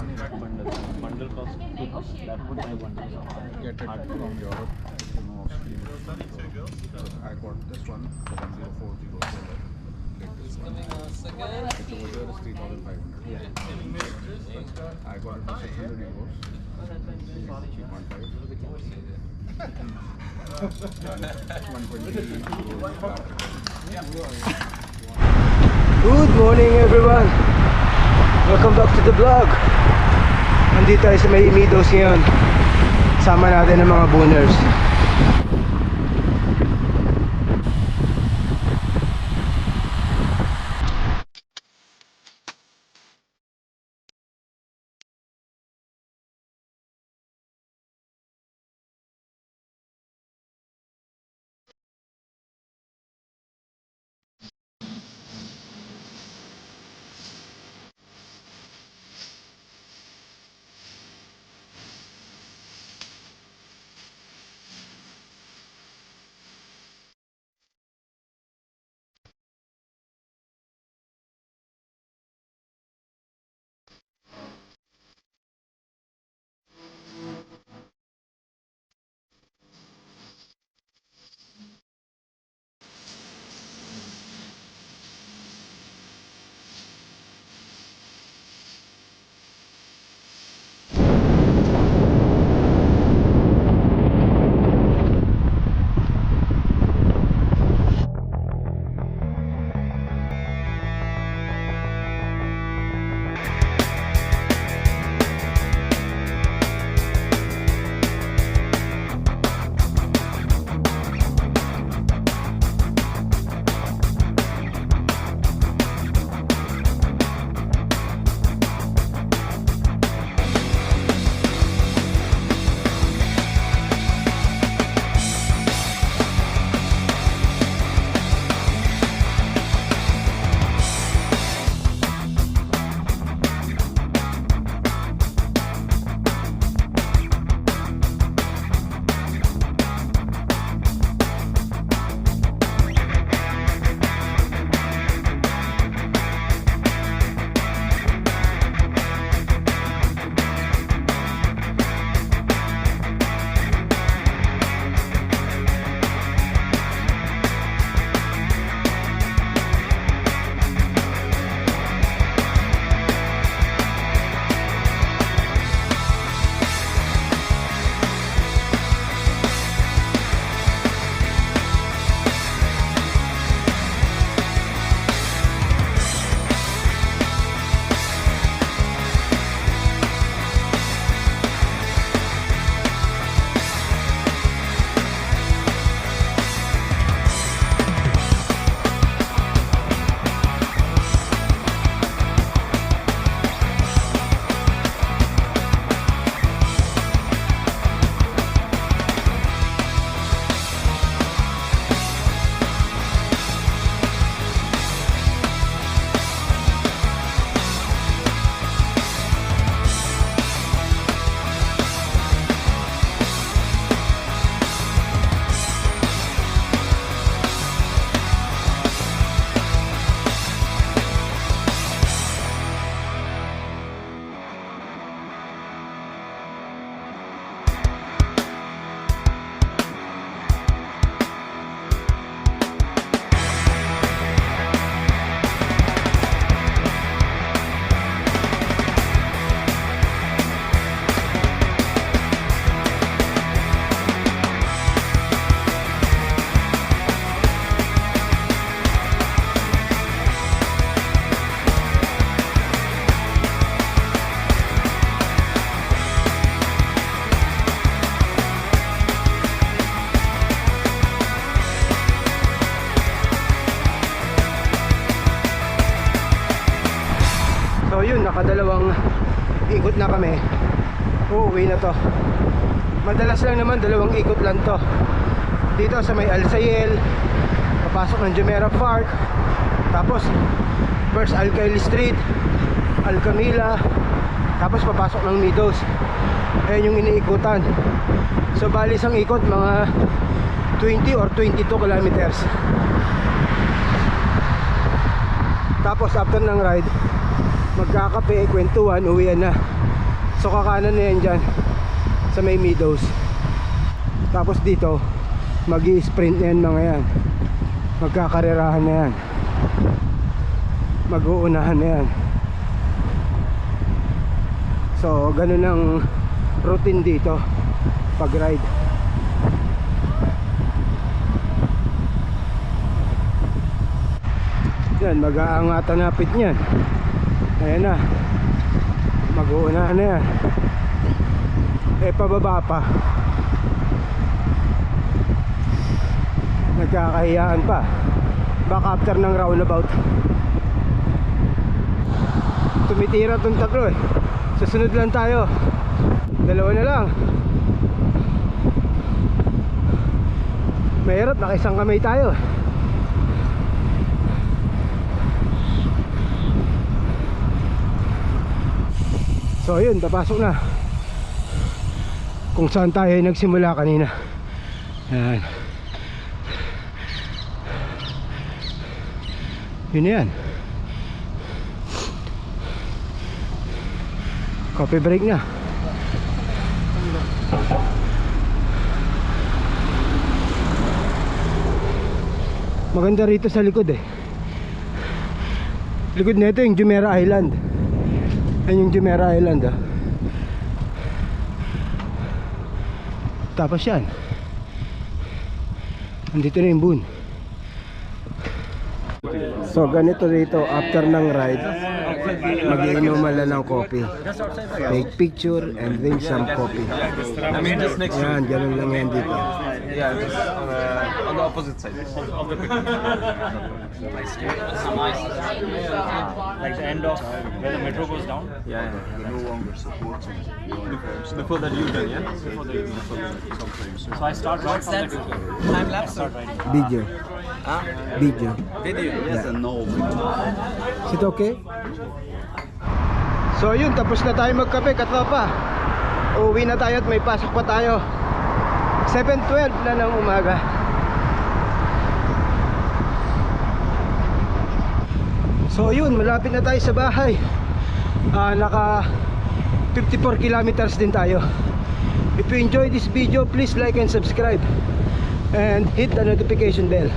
Bundle cost that would I want to get it from Europe, I got this one, 1040 solar. Latest one. It's over here is 3,500. Yeah. I got it for 600 euros. 3.5. 120 Good morning everyone! Welcome back to the vlog. Nandito tayo sa may Meadows ngayon. Sama natin ang mga booners. So yun, nakadalawang ikot na kami. Uuwi na to. Madalas lang naman, dalawang ikot lang to. Dito sa may Alsayel, papasok ng Jumeirah Park, tapos first Alcail Street, Alcamila, tapos papasok ng Meadows. Ayan yung iniikutan. So bali isang ikot mga 20 or 22 kilometers. Tapos after ng ride, magkakape, kwentuhan, uwian na. So kakanan na yan dyan sa may Meadows. Tapos dito mag-i-sprint na yan mga yan. Magkakarerahan na yan. Mag-uunahan na yan. So ganun ang routine dito pag ride. Yan, mag-aangatan na pit niyan. Ayan na, mag-uunahan na yan. Eh pababa pa, nagkakahiyaan pa. Back after ng roundabout. Tumitira tong tatlo eh. Susunod lang tayo. Dalawa na lang. Mahirap, nakaisang kamay tayo. So ayun, papasok na kung saan tayo nagsimula kanina. Ayan. Yun na yan. Coffee break na. Maganda rito sa likod eh. Likod nito yung Jumeirah Island. Ayan yung Jumeirah Island ah. Tapos yan, andito na yung Boon. So ganito dito, after ng ride, mag-iinuman lang ng coffee, take picture and drink some coffee. Ayan, ganun lang yan dito. Yeah, just on the opposite side of the picture. Like the end of where the metro goes down. Yeah, no longer supports uniforms. Before that U-turn, yeah? Before the U-turn. Sometimes. So I start right from the Time lapse? Video. Video. Video? Yes and no. Is it okay? So yun, tapos na tayo magkape, katropa. Uuwi na tayo at may pasok pa tayo. 7:12 na ng umaga. So yun, malapit na tayo sa bahay. Naka 54 kilometers din tayo. If you enjoy this video, please like and subscribe and hit the notification bell.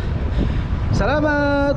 Salamat!